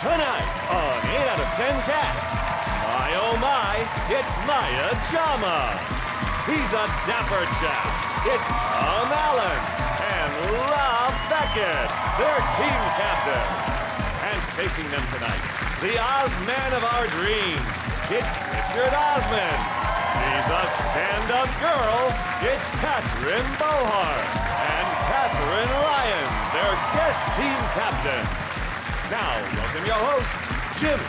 Tonight on 8 out of 10 Cats, my oh my, it's Maya Jama. He's a dapper chap. It's Allen and Beckett, their team captain. And facing them tonight, the Osman of our dreams, it's Osman. She's a stand-up girl, it's Katherine Bohart. And Katherine Ryan, their guest team captain. Now, welcome your host, Jimmy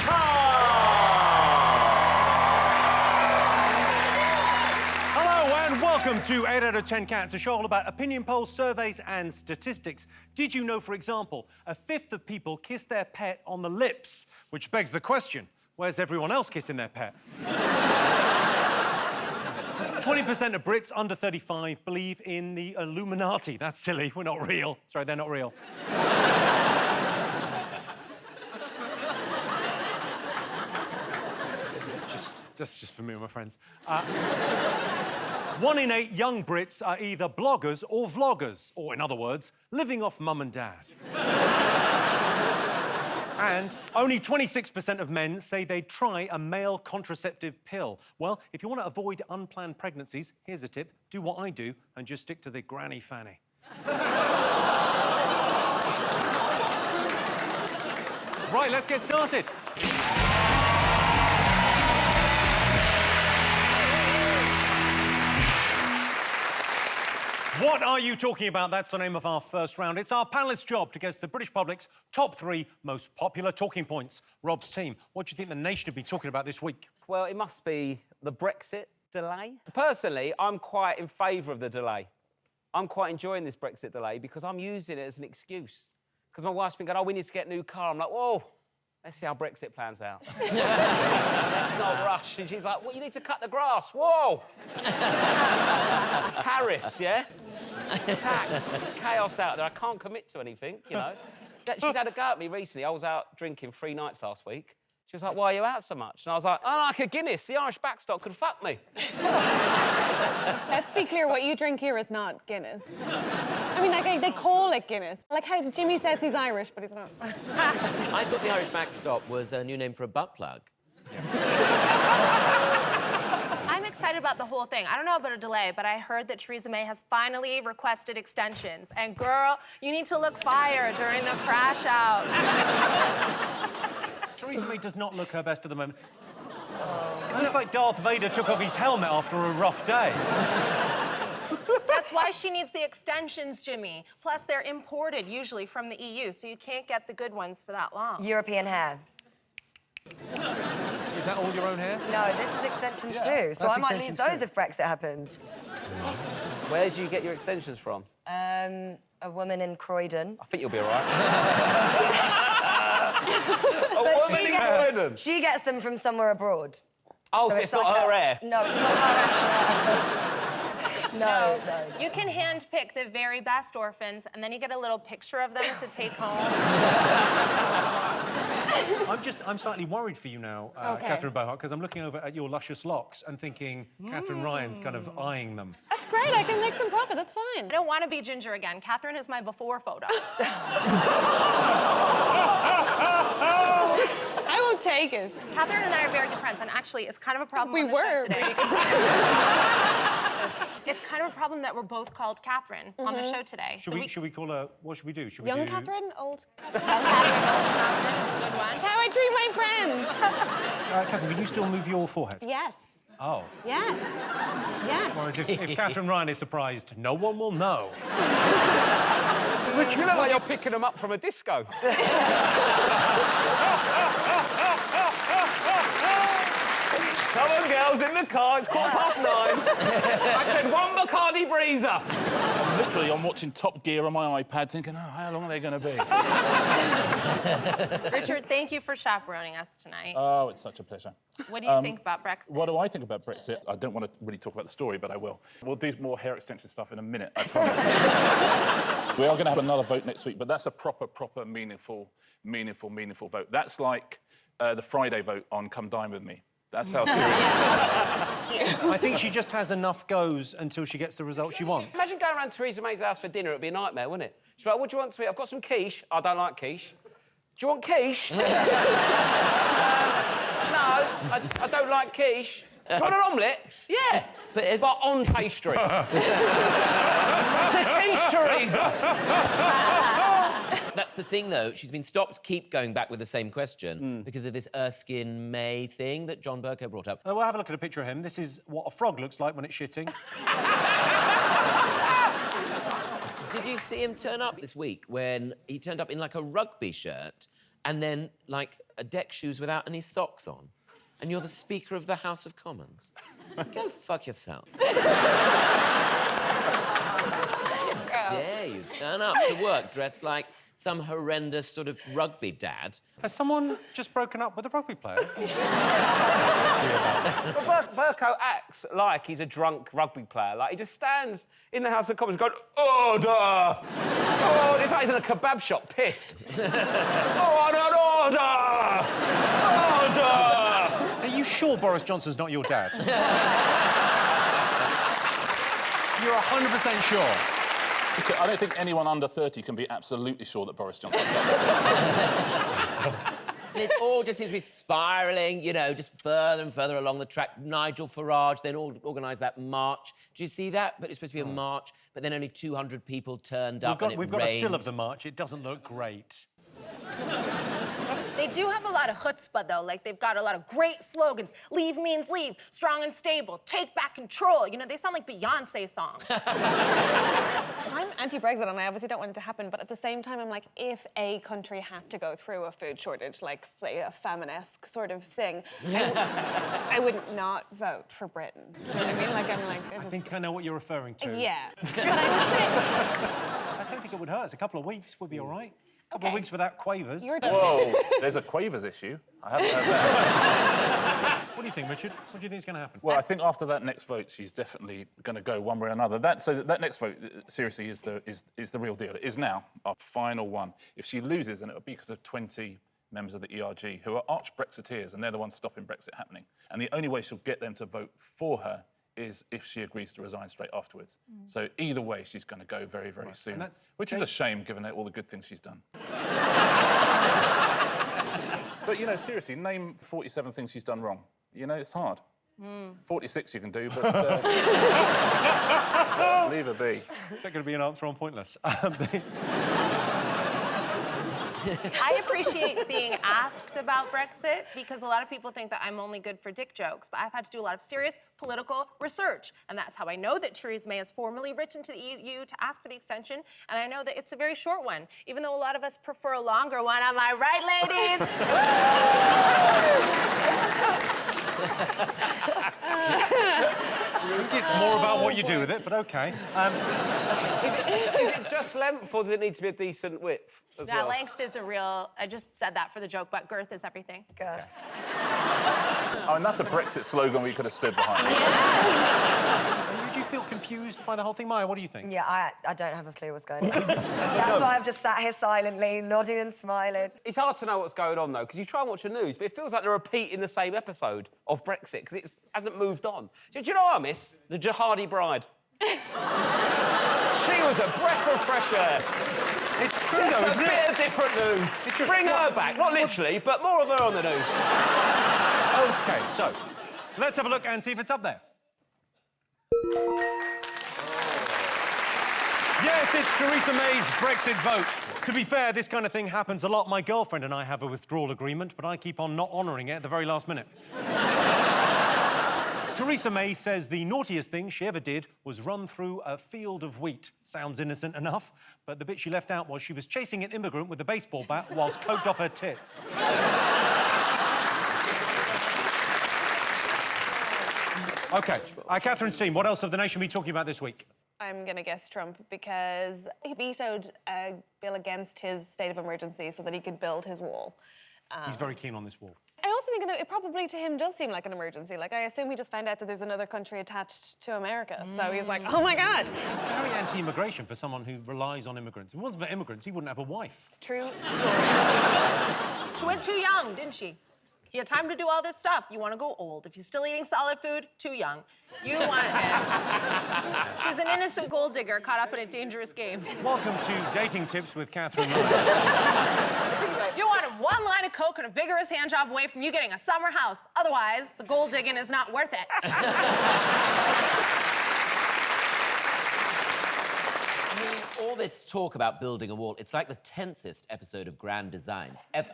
Carr. Hello and welcome to 8 out of 10 Cats, a show all about opinion polls, surveys and statistics. Did you know, for example, a fifth of people kiss their pet on the lips? Which begs the question, where's everyone else kissing their pet? 20% of Brits under 35 believe in the Illuminati. That's silly, we're not real. Sorry, they're not real. just for me and my friends. 1 in 8 young Brits are either bloggers or vloggers, or in other words, living off mum and dad. And only 26% of men say they'd try a male contraceptive pill. Well, if you want to avoid unplanned pregnancies, here's a tip. Do what I do and just stick to the granny fanny. Right, let's get started. What are you talking about? That's the name of our first round. It's our panelists' job to guess the British public's top 3 most popular talking points. Rob's team, what do you think the nation will be talking about this week? Well, it must be the Brexit delay. Personally, I'm quite in favour of the delay. I'm quite enjoying this Brexit delay because I'm using it as an excuse. Because my wife's been going, oh, we need to get a new car. I'm like, whoa, let's see how Brexit plans out. Let's not rush. And she's like, well, you need to cut the grass. Whoa! Tariffs, yeah? Tax. It's chaos out there. I can't commit to anything, you know. She's had a go at me recently. I was out drinking 3 nights last week. She was like, why are you out so much? And I was like, I like a Guinness. The Irish backstop could fuck me. Let's be clear, what you drink here is not Guinness. I mean, like, they call it Guinness. Like how Jimmy says he's Irish, but he's not. I thought the Irish backstop was a new name for a butt plug. I'm excited about the whole thing. I don't know about a delay, but I heard that Theresa May has finally requested extensions. And girl, you need to look fire during the crash out. Theresa May does not look her best at the moment. It looks like Darth Vader took off his helmet after a rough day. That's why she needs the extensions, Jimmy. Plus, they're imported, usually from the EU, so you can't get the good ones for that long. European hair. Is that all your own hair? No, this is extensions too, so I might lose those if Brexit happens. Where do you get your extensions from? A woman in Croydon. I think you'll be all right. She gets them from somewhere abroad. Oh, so it's not her hair? No, it's not her actual hair. No. You can handpick the very best orphans, and then you get a little picture of them to take home. I'm slightly worried for you now, Katherine Bohart, because I'm looking over at your luscious locks and thinking Katherine Ryan's kind of eyeing them. That's great, I can make some profit, that's fine. I don't want to be ginger again. Katherine is my before photo. I won't take it. Katherine and I are very good friends, and actually, it's kind of a problem We on the were. show today. It's kind of a problem that we're both called Katherine on the show today. Should we call her... What should we do? Should Young we do... Katherine, old? Young Katherine, old Katherine, good one. That's how I treat my friends. Katherine, can you still move your forehead? Yes. Oh. Yes. Yes. Whereas if Katherine Ryan is surprised, no one will know. You look like you're picking them up from a disco. Come on, girls, in the car. It's 9:15. I said 1 Bacardi Breezer. Literally, I'm watching Top Gear on my iPad thinking, oh, how long are they going to be? Richard, thank you for chaperoning us tonight. Oh, it's such a pleasure. What do you think about Brexit? What do I think about Brexit? I don't want to really talk about the story, but I will. We'll do more hair extension stuff in a minute, I promise. We are going to have another vote next week, but that's a proper, meaningful vote. That's like the Friday vote on Come Dine With Me. That's how serious. I think she just has enough goes until she gets the result she wants. Imagine going around Theresa May's house for dinner. It'd be a nightmare, wouldn't it? She's like, what do you want to eat? I've got some quiche. I don't like quiche. Do you want quiche? No, I don't like quiche. Do you want an omelette? Yeah. But on pastry. It's a quiche, Theresa. That's the thing, though. She's been stopped keep going back with the same question because of this Erskine May thing that John Burko brought up. We'll have a look at a picture of him. This is what a frog looks like when it's shitting. Did you see him turn up this week when he turned up in, like, a rugby shirt and then, like, a deck shoes without any socks on? And you're the Speaker of the House of Commons. Go fuck yourself. How dare you turn up to work dressed like some horrendous sort of rugby dad. Has someone just broken up with a rugby player? But Burko acts like he's a drunk rugby player. Like, he just stands in the House of Commons going, order! Oh, it's like he's in a kebab shop, pissed. Order! Order! Are you sure Boris Johnson's not your dad? You're 100% sure? I don't think anyone under 30 can be absolutely sure that Boris Johnson... It all just seems to be spiralling, you know, just further and further along the track. Nigel Farage then organised that march. Did you see that? But it's supposed to be a march, but then only 200 people turned up We've got a still of the march. It doesn't look great. They do have a lot of chutzpah, though. Like, they've got a lot of great slogans. Leave means leave. Strong and stable. Take back control. You know, they sound like Beyonce songs. I'm anti-Brexit and I obviously don't want it to happen, but at the same time, I'm like, if a country had to go through a food shortage, like, say, a famine-esque sort of thing, I would not vote for Britain. Do you know what I mean? Like, I'm like... I think I know what you're referring to. Yeah. But I would say... I don't think it would hurt us. A couple of weeks would be all right. A couple of weeks without quavers. Whoa, there's a quavers issue. I haven't heard that. What do you think, Richard? What do you think is going to happen? Well, I think after that next vote, she's definitely going to go one way or another. That next vote, seriously, is the real deal. It is now our final one. If she loses, then it'll be because of 20 members of the ERG who are arch Brexiteers, and they're the ones stopping Brexit happening. And the only way she'll get them to vote for her is if she agrees to resign straight afterwards. So either way, she's going to go very, very soon, which is a shame, given all the good things she's done. But, you know, seriously, name 47 things she's done wrong. You know, it's hard. 46 you can do, but leave her be. Is that going to be an answer on Pointless? I appreciate being asked about Brexit because a lot of people think that I'm only good for dick jokes, but I've had to do a lot of serious political research. And that's how I know that Theresa May has formally written to the EU to ask for the extension. And I know that it's a very short one, even though a lot of us prefer a longer one. Am I right, ladies? I think it's more about what you do with it, but OK. Is it just length, or does it need to be a decent width as well? Length is a real... I just said that for the joke, but girth is everything. Okay. Oh, and that's a Brexit slogan we could have stood behind. Do you feel confused by the whole thing, Maya? What do you think? Yeah, I don't have a clue what's going on. That's why I've just sat here silently, nodding and smiling. It's hard to know what's going on, though, because you try and watch the news, but it feels like they're repeating the same episode of Brexit, because it hasn't moved on. Do you know what I miss? The jihadi bride. She was a breath of fresh air. It's true, though, isn't it? A bit of different news. Bring her back, not literally, but more of her on the news. OK, so, let's have a look and see if it's up there. Yes, it's Theresa May's Brexit vote. To be fair, this kind of thing happens a lot. My girlfriend and I have a withdrawal agreement, but I keep on not honouring it at the very last minute. Theresa May says the naughtiest thing she ever did was run through a field of wheat. Sounds innocent enough, but the bit she left out was she was chasing an immigrant with a baseball bat whilst coked off her tits. OK, Catherine's team, what else have the nation been talking about this week? I'm going to guess Trump because he vetoed a bill against his state of emergency so that he could build his wall. He's very keen on this wall. I also think it probably to him does seem like an emergency. Like, I assume he just found out that there's another country attached to America. So he's like, oh, my God. He's very anti-immigration for someone who relies on immigrants. If it wasn't for immigrants, he wouldn't have a wife. True story. She went too young, didn't she? He had time to do all this stuff. You want to go old. If he's still eating solid food, too young. You want him. She's an innocent gold digger caught up in a dangerous game. Welcome to Dating Tips with Katherine. You want him one line of coke and a vigorous hand job away from you getting a summer house. Otherwise, the gold digging is not worth it. I mean, all this talk about building a wall, it's like the tensest episode of Grand Designs ever.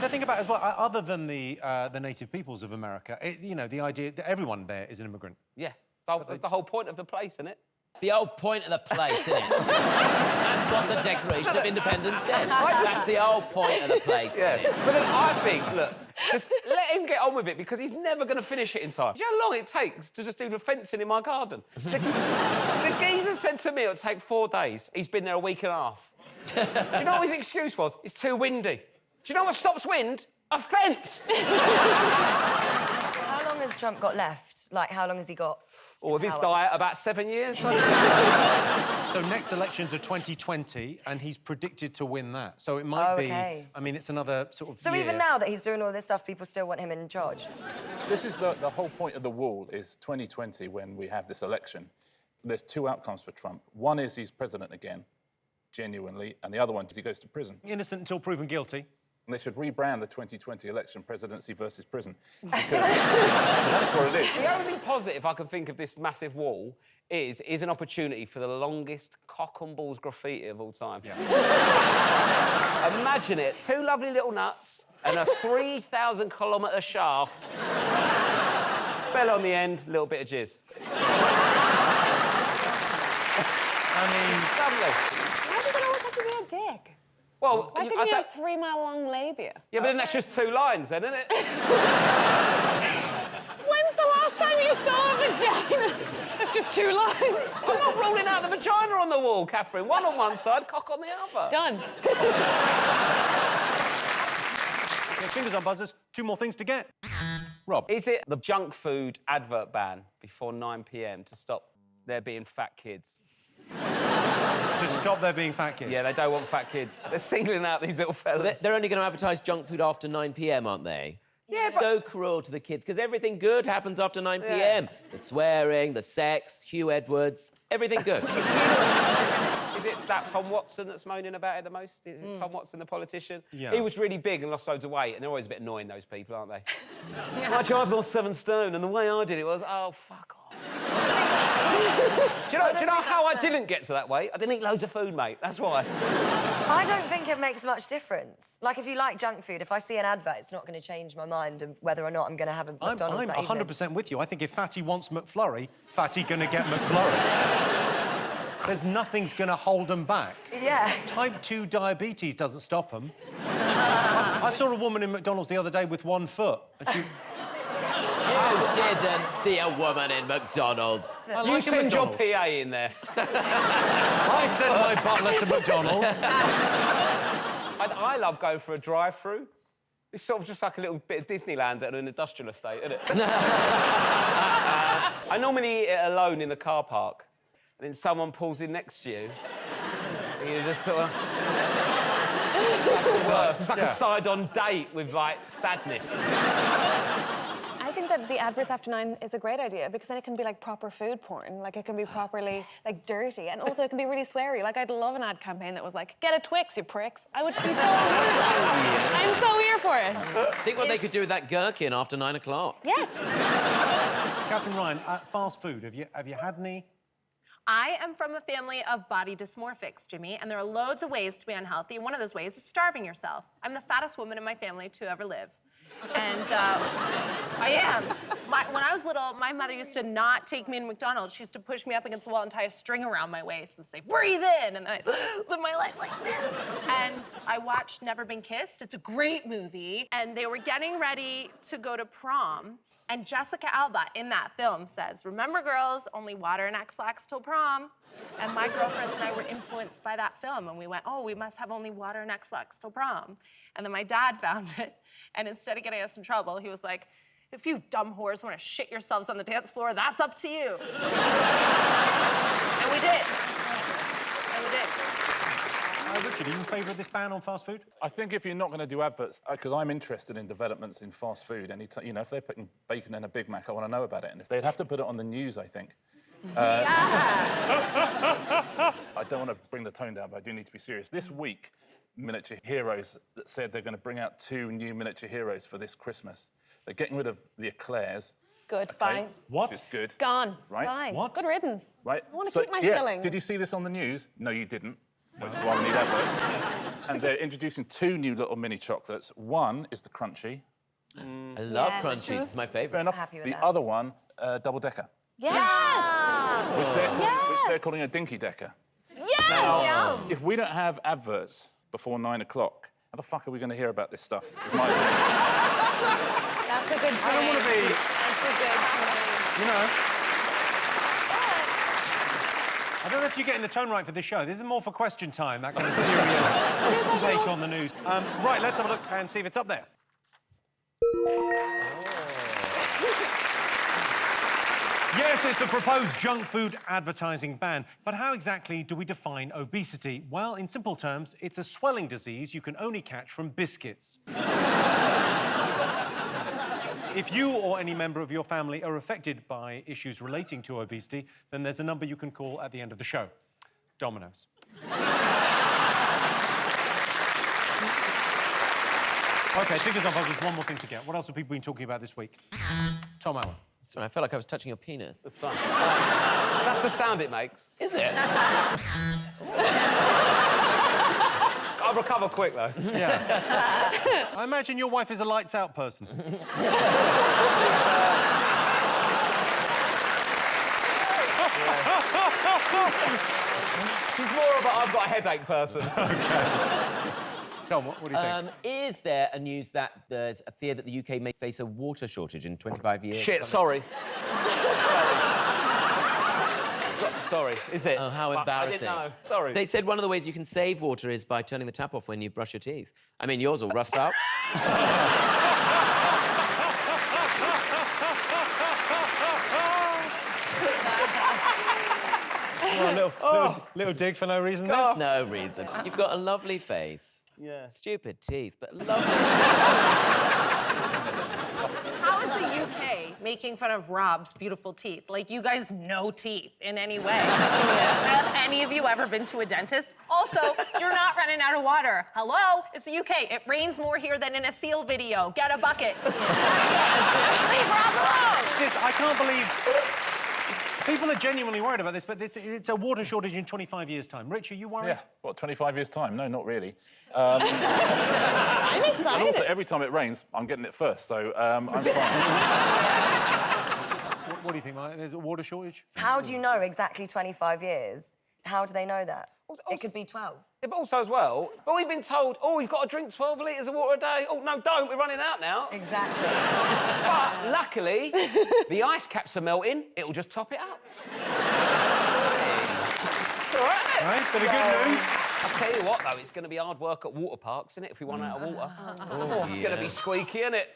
The thing about it as well, other than the native peoples of America, you know, the idea that everyone there is an immigrant. Yeah, that's the whole point of the place, isn't it? It's the whole point of the place, isn't it? That's what the Declaration of Independence said. That's the whole point of the place, isn't it? But then I think, look, just let him get on with it because he's never going to finish it in time. Do you know how long it takes to just do the fencing in my garden? The geezer said to me it'll take 4 days. He's been there a week and a half. Do you know what his excuse was? It's too windy. Do you know what stops wind? A fence! How long has Trump got left? Like, how long has he got? Or with his diet, about 7 years. So next elections are 2020, and he's predicted to win that. So it might be... I mean, it's another sort of So year. even now that he's doing all this stuff, people still want him in charge? This is the whole point of the wall is 2020 when we have this election. There's 2 outcomes for Trump. One is he's president again, genuinely, and the other one is he goes to prison. Innocent until proven guilty. And they should rebrand the 2020 election presidency versus prison. Because that's what it is. The only positive I can think of this massive wall is an opportunity for the longest cock and balls graffiti of all time. Yeah. Imagine it, 2 lovely little nuts and a 3,000-kilometre shaft. Bell on the end, little bit of jizz. I mean... Lovely. Why does it always have to be a dick? Well, Why couldn't you have 3-mile-long labia? Yeah, but then that's just 2 lines, then, isn't it? When's the last time you saw a vagina? It's just 2 lines. I'm not ruling out the vagina on the wall, Katherine. One on one side, cock on the other. Done. Your fingers on buzzers. 2 more things to get. Rob. Is it the junk food advert ban before 9 p.m. to stop there being fat kids? To stop there being fat kids? Yeah, they don't want fat kids. They're singling out these little fellas. They're only going to advertise junk food after 9 p.m, aren't they? Yeah, So cruel to the kids, because everything good happens after 9 p.m. The swearing, the sex, Hugh Edwards, everything good. Is it that Tom Watson that's moaning about it the most? Is it Tom Watson, the politician? Yeah. He was really big and lost loads of weight, and they're always a bit annoying, those people, aren't they? Actually, I've lost 7 stone, and the way I did it was, oh, fuck off. Do you know how I didn't get to that weight? I didn't eat loads of food, mate. That's why. I don't think it makes much difference. Like, if you like junk food, if I see an advert, it's not going to change my mind of whether or not I'm going to have a McDonald's I'm that evening. 100% with you. I think if Fatty wants McFlurry, Fatty gonna get McFlurry. There's nothing's gonna hold them back. Yeah. Type 2 diabetes doesn't stop them. I saw a woman in McDonald's the other day with 1 foot, and she... You didn't see a woman in McDonald's. I You like a send your McDonald's. PA in there. I sent my butler to McDonald's. I love going for a drive-through. It's sort of just like a little bit of Disneyland at an industrial estate, isn't it? I normally eat it alone in the car park, and then someone pulls in next to you, and you just sort of... That's the worst. It's like a side-on date with, like, sadness. I think that the adverts after 9 is a great idea because then it can be like proper food porn. Like it can be properly like dirty, and also it can be really sweary. Like I'd love an ad campaign that was like, "Get a Twix, you pricks." I would be so I'm so here for it. Think what they could do with that gherkin after 9 o'clock. Yes. Katherine Ryan, fast food. Have you had any? I am from a family of body dysmorphics, Jimmy, and there are loads of ways to be unhealthy. One of those ways is starving yourself. I'm the fattest woman in my family to ever live. And I am. When I was little, my mother used to not take me in McDonald's. She used to push me up against the wall and tie a string around my waist and say, "Breathe in," and then I'd live my life like this. And I watched Never Been Kissed. It's a great movie. And they were getting ready to go to prom. And Jessica Alba in that film says, "Remember, girls, only water and X-Lax till prom." And my girlfriends and I were influenced by that film. And we went, "Oh, we must have only water and X-Lax till prom." And then my dad found it. And instead of getting us in trouble, he was like, "If you dumb whores want to shit yourselves on the dance floor, that's up to you." And we did. And we did. Richard, are you in favour of this ban on fast food? I think if you're not going to do adverts, because I'm interested in developments in fast food, you know, if they're putting bacon in a Big Mac, I want to know about it. And if they'd have to put it on the news, I think. I don't want to bring the tone down, but I do need to be serious. This week, Miniature Heroes that said they're going to bring out 2 new Miniature Heroes for this Christmas. They're getting rid of the eclairs. Good, Okay, bye. What? Which is good. Gone. Right? Bye. What? Good riddance. Right? I want to keep my filling. Did you see this on the news? No, you didn't. Which is why we need adverts. And they're introducing 2 new little mini chocolates. One is the Crunchy. I love Yeah. crunchies. It's my Fair favourite. enough. Happy with The that. other one, Double Decker, Yes! which they're calling a Dinky Decker. Yes! Now, if we don't have adverts before 9 o'clock, how the fuck are we going to hear about this stuff? Is my opinion. That's a good point. I don't want to be, That's a good point. you know... I don't know if you're getting the tone right for this show. This is more for question time, that kind of serious take on the news. Right, let's have a look and see if it's up there. Yes, it's the proposed junk food advertising ban. But how exactly do we define obesity? Well, in simple terms, it's a swelling disease you can only catch from biscuits. If you or any member of your family are affected by issues relating to obesity, then there's a number you can call at the end of the show. Domino's. OK, fingers up, there's one more thing to get. What else have people been talking about this week? Tom Allen. Sorry, I felt like I was touching your penis. That's fine. That's the sound it makes. Is it? I'll recover quick, though. Yeah. I imagine your wife is a lights-out person. She's more of a I've got a headache person. Tom, what do you think? Is there a news that there's a fear that the UK may face a water shortage in 25 years? Shit, sorry. Sorry, is it? Oh, how I embarrassing. didn't know. Sorry. They said one of the ways you can save water is by turning the tap off when you brush your teeth. I mean, yours will rust out. Little dig for no reason Oh. there. No reason. You've got a lovely face. Yeah. Stupid teeth, but lovely. How is the UK making fun of Rob's beautiful teeth? Like, you guys know teeth in any way. Have any of you ever been to a dentist? Also, you're not running out of water. Hello? It's the UK. It rains more here than in a Seal video. Get a bucket. Leave Rob alone. I can't believe... People are genuinely worried about this, but it's a water shortage in 25 years' time. Rich, are you worried? Yeah, what, 25 years' time? No, not really. I'm excited. And also, every time it rains, I'm getting it first, so I'm fine. What do you think, Maya? There's a water shortage? How do you know exactly 25 years? How do they know that? Also- It could be 12. Yeah, but also as well, but we've been told, oh, you've got to drink 12 litres of water a day. Oh, no, don't, we're running out now. Exactly. But luckily, the ice caps are melting. It'll just top it up. It's all right, isn't it? Right, bit of good news. I'll tell you what, though, it's going to be hard work at water parks, isn't it, if we run out of water? Oh, it's going to be squeaky, isn't it?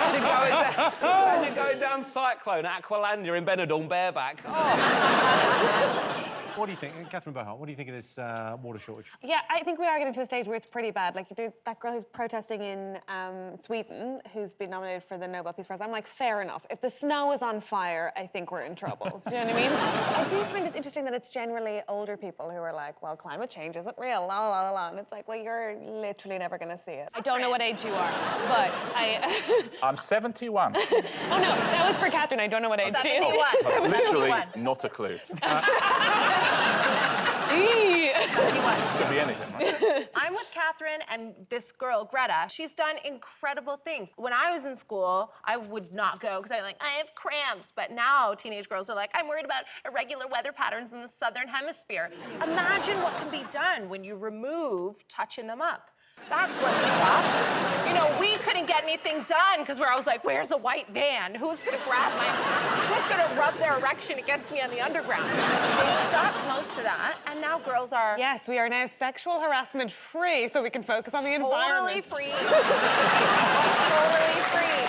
Imagine going down Cyclone at Aqualandia in Benidorm bareback. Oh. What do you think? Katherine Bohart, what do you think of this water shortage? Yeah, I think we are getting to a stage where it's pretty bad. Like, that girl who's protesting in Sweden, who's been nominated for the Nobel Peace Prize, I'm like, fair enough. If the snow is on fire, I think we're in trouble. Do you know what I mean? I do find it's interesting that it's generally older people who are like, well, climate change isn't real, la, la, la, la. And it's like, well, you're literally never going to see it. I don't know what age you are, but I... I'm 71. Oh, no, that was for Katherine. I don't know what age she is. 71. Literally, 71. not a clue. Eee. Could be anything, right? I'm with Katherine and this girl, Greta. She's done incredible things. When I was in school, I would not go because I have cramps. But now teenage girls are like, I'm worried about irregular weather patterns in the southern hemisphere. Imagine what can be done when you remove touching them up. That's what stopped. You know, we couldn't get anything done because I was like, where's the white van? Who's gonna rub their erection against me on the underground? They stopped most of that, and now girls are Yes, we are now sexual harassment free, so we can focus on the environment. totally free. Totally free.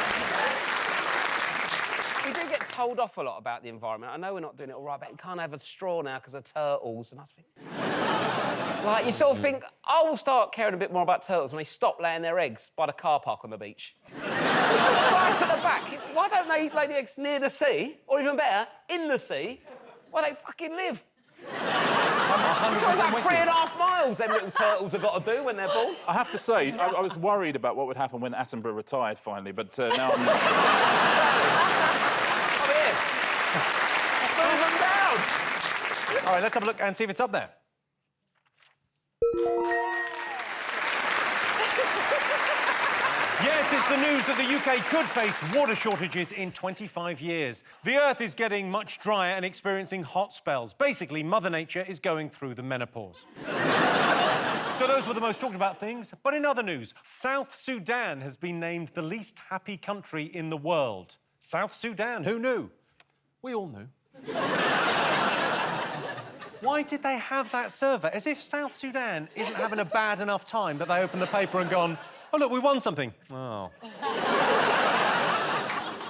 We do get told off a lot about the environment. I know we're not doing it all right, but you can't have a straw now because of turtles. And I think... like, you sort of think, I will start caring a bit more about turtles when they stop laying their eggs by the car park on the beach. Right at the back. Why don't they lay the eggs near the sea? Or even better, in the sea, where they fucking live? I'm 100% It's like with 3.5 miles them little turtles have got to do when they're born. I have to say, I was worried about what would happen when Attenborough retired finally, but now I'm... Come here. Move them down. you. All right, let's have a look and see if it's up there. Yes, it's the news that the UK could face water shortages in 25 years. The Earth is getting much drier and experiencing hot spells. Basically, Mother Nature is going through the menopause. So those were the most talked about things. But in other news, South Sudan has been named the least happy country in the world. South Sudan, who knew? We all knew. Why did they have that survey? As if South Sudan isn't having a bad enough time that they open the paper and gone, oh, look, we won something. Oh.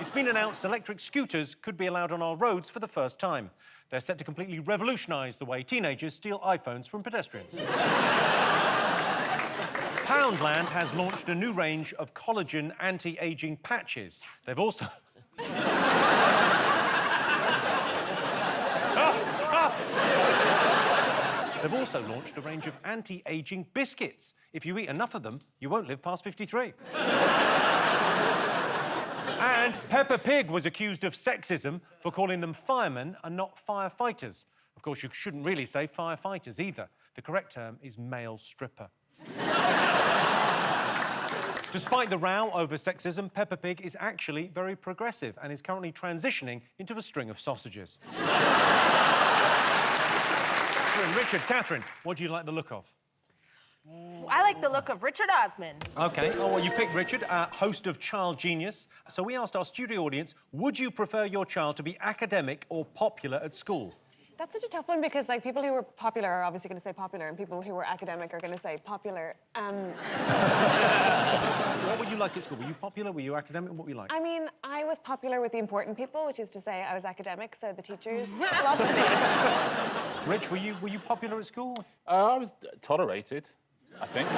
It's been announced electric scooters could be allowed on our roads for the first time. They're set to completely revolutionise the way teenagers steal iPhones from pedestrians. Poundland has launched a new range of collagen anti-aging patches. They've also... They've also launched a range of anti-aging biscuits. If you eat enough of them, you won't live past 53. And Peppa Pig was accused of sexism for calling them firemen and not firefighters. Of course, you shouldn't really say firefighters either. The correct term is male stripper. Despite the row over sexism, Peppa Pig is actually very progressive and is currently transitioning into a string of sausages. Richard, Katherine, what do you like the look of? I like the look of Richard Osman. OK. Oh, well, you picked Richard, host of Child Genius. So we asked our studio audience, would you prefer your child to be academic or popular at school? That's such a tough one because, like, people who were popular are obviously going to say popular, and people who were academic are going to say popular. What were you like at school? Were you popular? Were you academic? What were you like? I mean, I was popular with the important people, which is to say I was academic, so the teachers loved me. Rich, were you popular at school? I was tolerated, I think.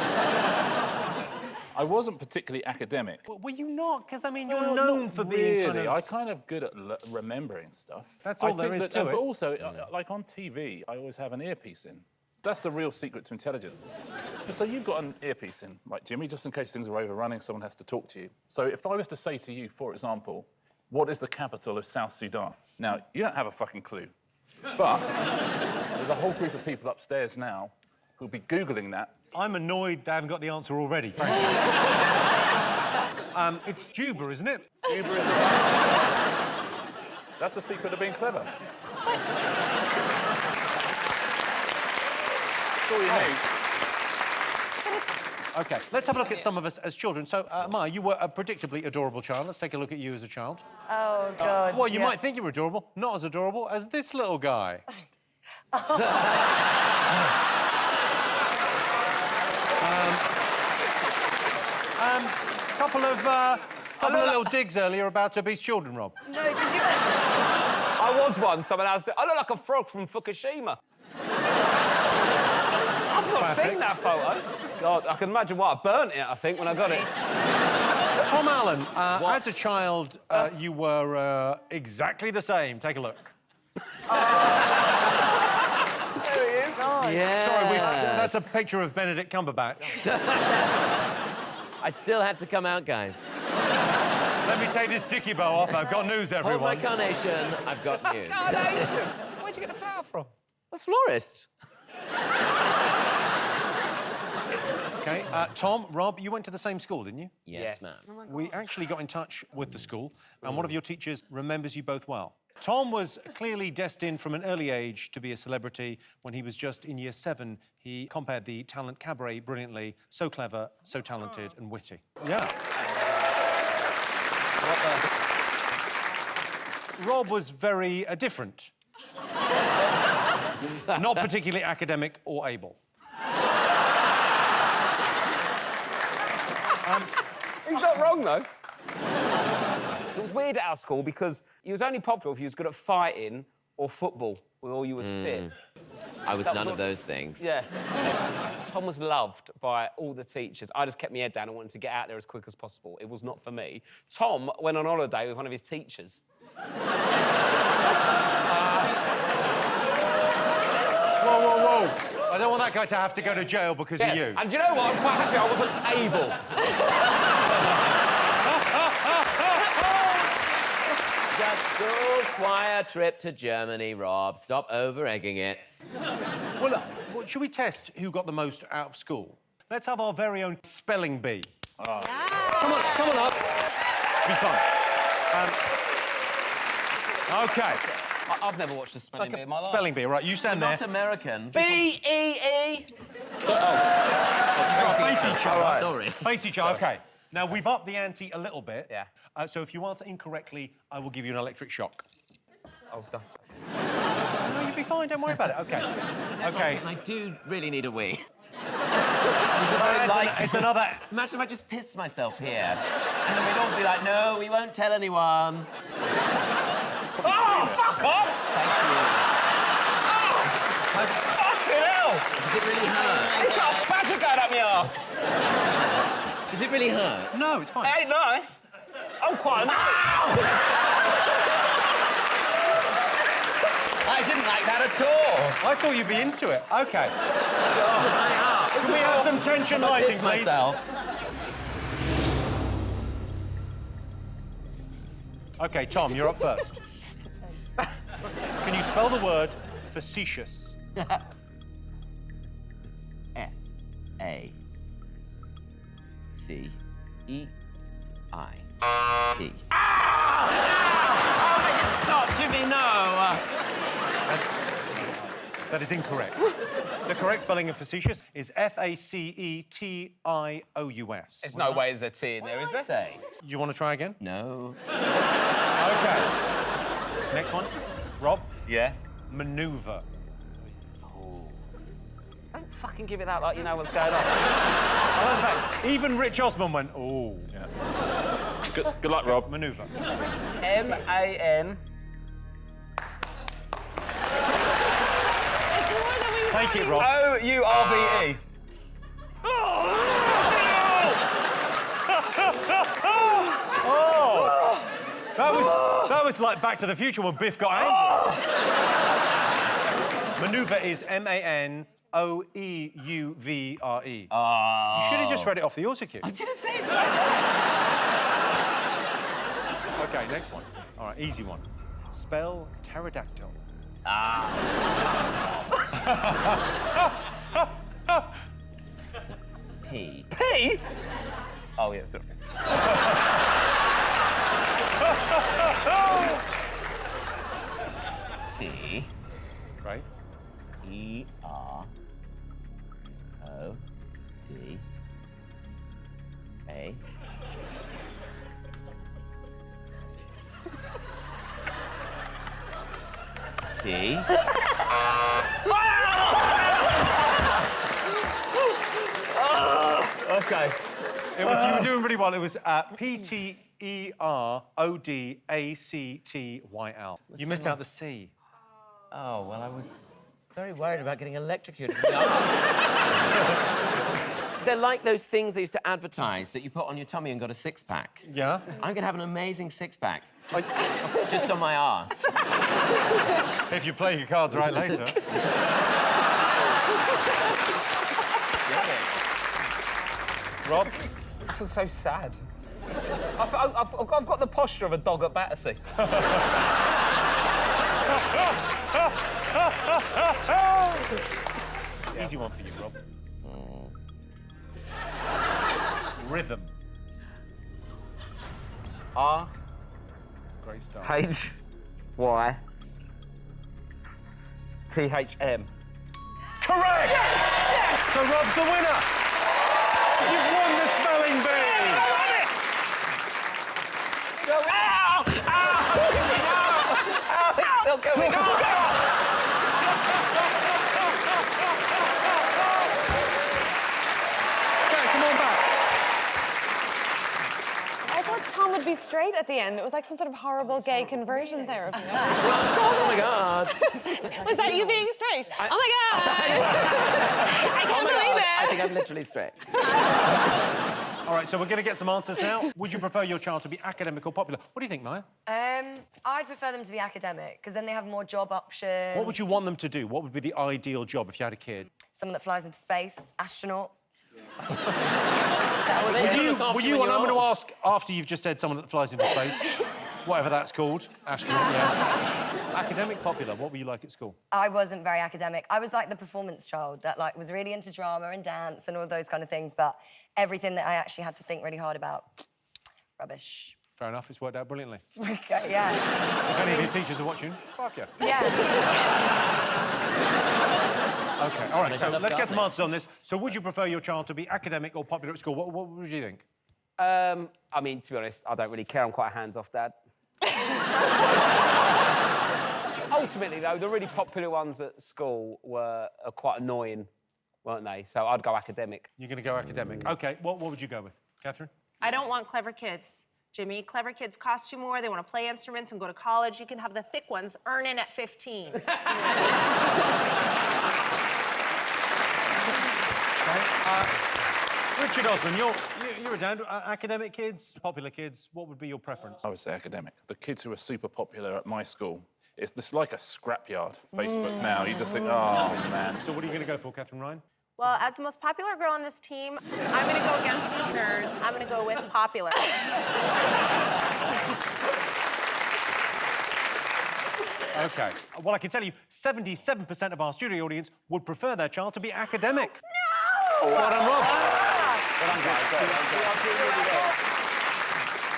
I wasn't particularly academic. Well, were you not? Because, I mean, you're known for being kind of... I'm kind of good at remembering stuff. That's all there is to it. But also, like on TV, I always have an earpiece in. That's the real secret to intelligence. So you've got an earpiece in, right, Jimmy, just in case things are overrunning, someone has to talk to you. So if I was to say to you, for example, what is the capital of South Sudan? Now, you don't have a fucking clue. But there's a whole group of people upstairs now who'll be Googling that. I'm annoyed they haven't got the answer already, frankly. It's Juba, isn't it? Juba is That's the secret of being clever. That's all you need. OK, let's have a look at some of us as children. So, Maya, you were a predictably adorable child. Let's take a look at you as a child. Oh, God. Well, you might think you were adorable. Not as adorable as this little guy. Couple of little digs earlier about obese children, Rob. No, did you... I was once. I look like a frog from Fukushima. I've not seen that photo. God, I can imagine why I burnt it, I think, when I got it. Tom Allen, as a child, you were exactly the same. Take a look. There he is. Yeah. Sorry, that's a picture of Benedict Cumberbatch. I still had to come out, guys. Let me take this sticky bow off. I've got news, Hold everyone. my carnation, I've got news. Carnation. Where'd you get the flower from? A florist. OK, Tom, Rob, you went to the same school, didn't you? Yes, Yes. ma'am. We actually got in touch with the school, and one of your teachers remembers you both well. Tom was clearly destined from an early age to be a celebrity. When he was just in year 7, he compared the talent cabaret brilliantly. So clever, so talented and witty. Yeah. Rob was very different. Not particularly academic or able. He's not wrong, though. It was weird at our school because you was only popular if you was good at fighting or football, or you was fit. I was none of those things. Yeah. Tom was loved by all the teachers. I just kept my head down and wanted to get out there as quick as possible. It was not for me. Tom went on holiday with one of his teachers. Whoa. I don't want that guy to have to go to jail because of you. And do you know what? I'm quite happy I wasn't able. Just go quiet trip to Germany, Rob. Stop over-egging it. Well, look, should we test who got the most out of school? Let's have our very own spelling bee. Oh. Yeah. Come on up. It's be fun. OK. I've never watched a spelling bee in my life. Spelling bee, right, you stand there. Not American. B-E-E. Face each other. Right. Sorry. Face each other, OK. Now, we've upped the ante a little bit. Yeah. So if you answer incorrectly, I will give you an electric shock. Oh, done. No, you'll be fine, don't worry about it. OK. OK. I do really need a wee. It's another... Imagine if I just pissed myself here. And then we'd all be like, no, we won't tell anyone. Oh, fuck off! Thank you. Fucking hell! Does it really hurt? It's got a badger going up my arse. Does it really hurt? No, it's fine. It ain't nice. I'm quite... I didn't like that at all. I thought you'd be into it. OK. Oh, Can we have some tension lighting, Piss please? myself. OK, Tom, you're up first. Can you spell the word facetious? F-A-C-E-I-T. Stop, Jimmy, no! That is incorrect. The correct spelling of facetious is F-A-C-E-T-I-O-U-S. There's no way there's a T in there, is there? Say? You want to try again? No. OK. Next one. Rob? Yeah. Maneuver. Don't fucking give it that like you know what's going on. I like the fact, even Rich Osman went, oh. Yeah. Good luck, Rob. Maneuver. M-A-N... Take it, Rob. O-U-R-V-E. That was like Back to the Future when Biff got angry. Maneuver is M-A-N-O-E-U-V-R-E. You should have just read it off the autocue. I was going to say it's OK, next one. All right, easy one. Spell pterodactyl. P. P? Oh, yeah, sorry. T. Right. E-R-O-D-A. T. OK. You were doing really well. It was P-T-E-R-O-D-A-C-T-Y-L. You missed out the C. Oh, well, I was very worried about getting electrocuted in the arms. They're like those things they used to advertise that you put on your tummy and got a six-pack. Yeah? I'm going to have an amazing six-pack. Just on my arse. If you play your cards right later. Rob? I feel so sad. I've got the posture of a dog at Battersea. Easy one for you, Rob. Rhythm. R Great start. H Y T H M. Correct! Yes! So Rob's the winner. You've won the spelling bee. Ow! Ow! Ow! Still going on. Okay, come on back. I thought Tom would be straight. straight at the end. It was like some sort of horrible gay conversion therapy. Oh my God. Was that you being straight? Oh my God! I can't believe it. I think I'm literally straight. All right, so we're going to get some answers now. Would you prefer your child to be academic or popular? What do you think, Maya? I'd prefer them to be academic, because then they have more job options. What would you want them to do? What would be the ideal job if you had a kid? Someone that flies into space, astronaut. Would you, and I'm going to ask after you've just said someone that flies into space, whatever that's called, astronaut, yeah. Academic, popular, what were you like at school? I wasn't very academic. I was like the performance child that like was really into drama and dance and all those kind of things, but everything that I actually had to think really hard about, rubbish. Fair enough, it's worked out brilliantly. Okay, yeah. If any of your teachers are watching, fuck you. Yeah. OK, all right, so let's get some answers on this. So would you prefer your child to be academic or popular at school? What would you think? I mean, to be honest, I don't really care. I'm quite a hands-off dad. Ultimately, though, the really popular ones at school are quite annoying, weren't they? So I'd go academic. You're going to go academic. OK, what would you go with? Katherine? I don't want clever kids. Jimmy, clever kids cost you more. They want to play instruments and go to college. You can have the thick ones earn in at 15. Richard Osman, you're a dad. Academic kids, popular kids, what would be your preference? I would say academic. The kids who are super popular at my school, it's just like a scrapyard, Facebook now. You just think, oh, man. So what are you going to go for, Katherine Ryan? Well, as the most popular girl on this team, I'm going to go against these nerds. I'm going to go with popular. OK. Well, I can tell you, 77% of our studio audience would prefer their child to be academic. No! Well done, Rob. Well done, guys.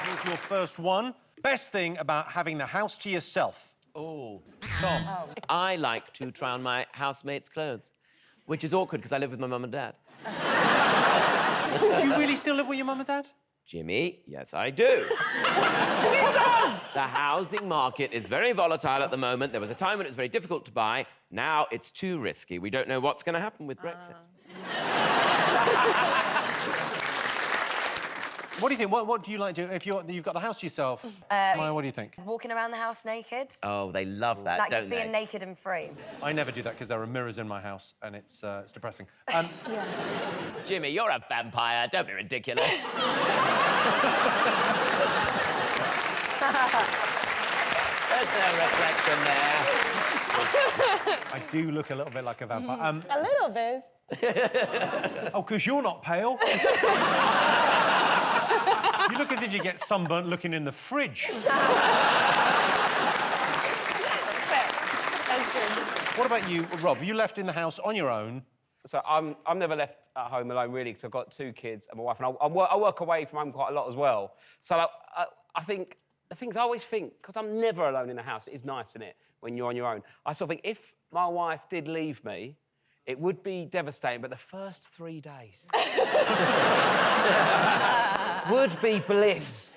Here's your first one. Best thing about having the house to yourself. Oh. Tom. I like to try on my housemate's clothes, which is awkward because I live with my mum and dad. Do you really still live with your mum and dad? Jimmy, yes, I do. He does! The housing market is very volatile at the moment. There was a time when it was very difficult to buy. Now it's too risky. We don't know what's going to happen with Brexit. What do you think? What do you like to do if you've got the house to yourself? Maya, what do you think? Walking around the house naked. Oh, they love that, Like don't just being they? naked and free. I never do that because there are mirrors in my house and it's depressing. Jimmy, you're a vampire. Don't be ridiculous. There's no reflection there. I do look a little bit like a vampire. A little bit. Oh, because you're not pale. You look as if you get sunburnt looking in the fridge. What about you, Rob? Are you left in the house on your own? So I'm never left at home alone, really, because I've got 2 kids and my wife, and I work away from home quite a lot as well. So I think the things I always think, because I'm never alone in the house, it is nice, isn't it, when you're on your own. I sort of think if my wife did leave me, it would be devastating, but the first 3 days would be bliss.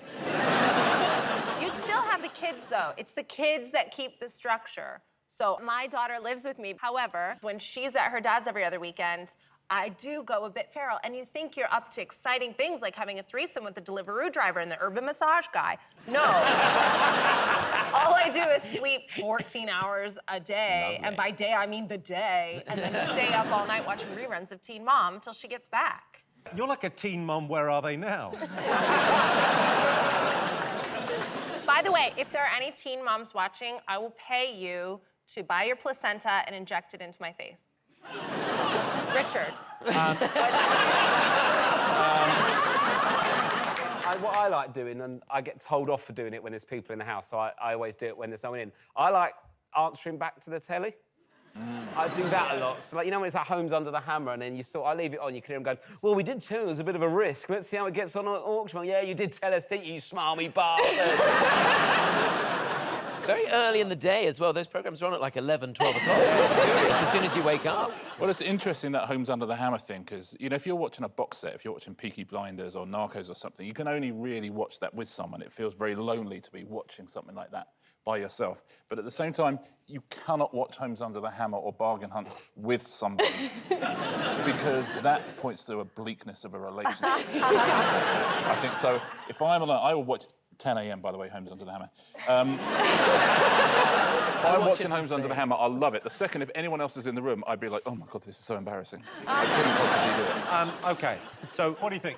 You'd still have the kids, though. It's the kids that keep the structure. So my daughter lives with me. However, when she's at her dad's every other weekend, I do go a bit feral. And you think you're up to exciting things like having a threesome with the Deliveroo driver and the urban massage guy. No. All I do is sleep 14 hours a day. Lovely. And by day, I mean the day. And then stay up all night watching reruns of Teen Mom until she gets back. You're like a teen mum, where are they now? By the way, if there are any teen moms watching, I will pay you to buy your placenta and inject it into my face. Richard. What I like doing, and I get told off for doing it when there's people in the house, so I always do it when there's no one in. I like answering back to the telly. I do that a lot. So, like, you know when it's like Homes Under the Hammer, and then I leave it on, you can hear them going, well, we did tell you it was a bit of a risk. Let's see how it gets on at auction. Well, yeah, you did tell us, didn't you, smarmy bastard? Very early in the day as well. Those programmes are on at like 11, 12 o'clock. It's as soon as you wake up. Well, it's interesting, that Homes Under the Hammer thing, because, you know, if you're watching a box set, if you're watching Peaky Blinders or Narcos or something, you can only really watch that with someone. It feels very lonely to be watching something like that by yourself. But at the same time, you cannot watch Homes Under the Hammer or Bargain Hunt with somebody because that points to a bleakness of a relationship. I think so. If I'm alone, I will watch 10 a.m., by the way, Homes Under the Hammer. I'm watching Homes Under the Hammer. I love it. The second, if anyone else is in the room, I'd be like, oh, my God, this is so embarrassing. I couldn't possibly do it. OK, so what do you think?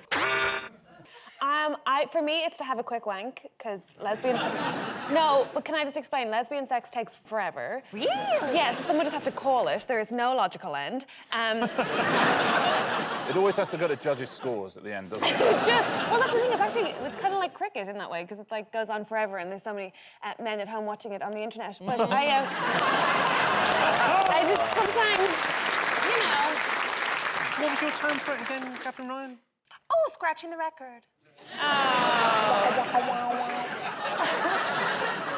For me, it's to have a quick wank, because lesbian... No, but can I just explain? Lesbian sex takes forever. Really? Yes, someone just has to call it. There is no logical end. It always has to go to judges' scores at the end, doesn't it? Well, that's the thing. It's kind of like cricket in that way, because it like goes on forever, and there's so many men at home watching it on the internet. But I just sometimes, you know. What was your term for it again, Katherine Ryan? Oh, scratching the record. Oh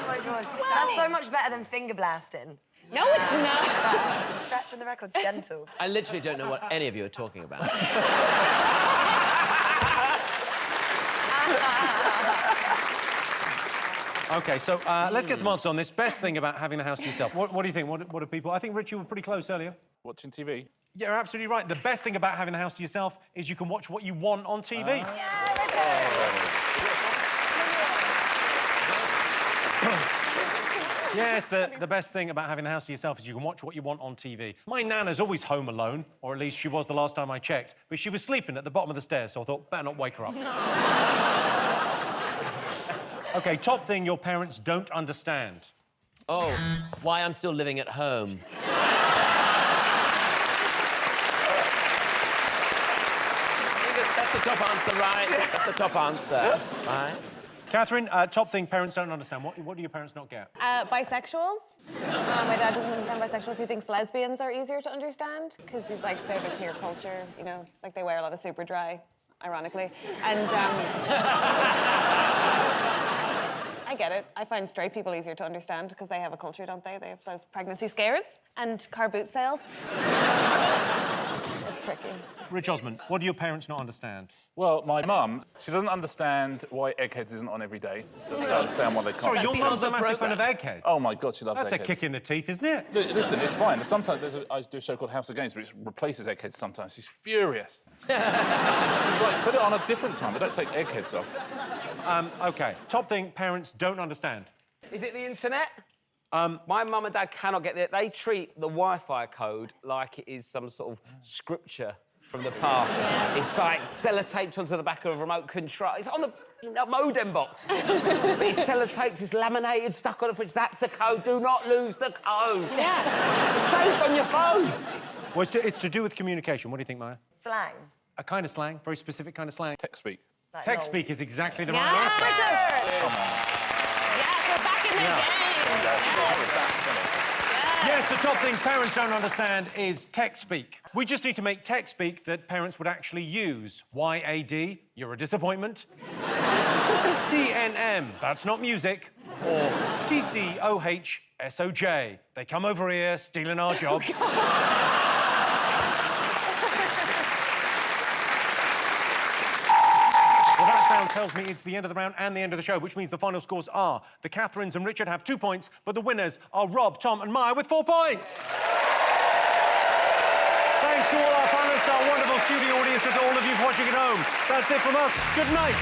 my gosh. That's so much better than finger blasting. No, it's not. Scratching the record's gentle. I literally don't know what any of you are talking about. OK, so let's get some answers on this. Best thing about having the house to yourself. What do you think? What do people... I think, Rich, you were pretty close earlier. Watching TV? Yeah, you're absolutely right. The best thing about having the house to yourself is you can watch what you want on TV. Yes, the best thing about having the house to yourself is you can watch what you want on TV. My nana's always home alone, or at least she was the last time I checked, but she was sleeping at the bottom of the stairs, so I thought, better not wake her up. OK, top thing your parents don't understand. Oh, why I'm still living at home. That's the top answer, right? That's the top answer, right? Katherine, top thing parents don't understand. What do your parents not get? Bisexuals. My dad doesn't understand bisexuals. He thinks lesbians are easier to understand, because he's like, they're the queer culture, you know, like they wear a lot of super dry, ironically. And I get it. I find straight people easier to understand because they have a culture, don't they? They have those pregnancy scares and car boot sales. It's tricky. Rich Osman, what do your parents not understand? Well, my mum, she doesn't understand why Eggheads isn't on every day. Doesn't understand why they can't. Sorry, your mum's a massive fan of Eggheads? Oh, my God, she loves That's Eggheads. a kick in the teeth, isn't it? Listen, it's fine. Sometimes I do a show called House of Games, which replaces Eggheads sometimes. She's furious. It's like, put it on a different time, but don't take Eggheads off. OK, top thing parents don't understand. Is it the internet? My mum and dad cannot get it. They treat the Wi-Fi code like it is some sort of scripture from the past. It's like sellotaped onto the back of a remote control. It's on the modem box. But it's sellotaped, it's laminated, stuck on the fridge. That's the code. Do not lose the code. Yeah. It's safe on your phone. Well, it's to do with communication. What do you think, Maya? Slang. A kind of slang, very specific kind of slang. Tech speak. Like, Tech lol. speak is exactly the right answer. Yes, we're back in the game. Yes, the top thing parents don't understand is tech speak. We just need to make tech speak that parents would actually use. YAD, you're a disappointment. TNM, that's not music. Or TCOHSOJ, they come over here stealing our jobs. Well, that sound tells me it's the end of the round and the end of the show, which means the final scores are the Katherines and Richard have 2 points, but the winners are Rob, Tom and Maya with 4 points. Thanks to all our panelists, our wonderful studio audience, and to all of you for watching at home. That's it from us. Good night.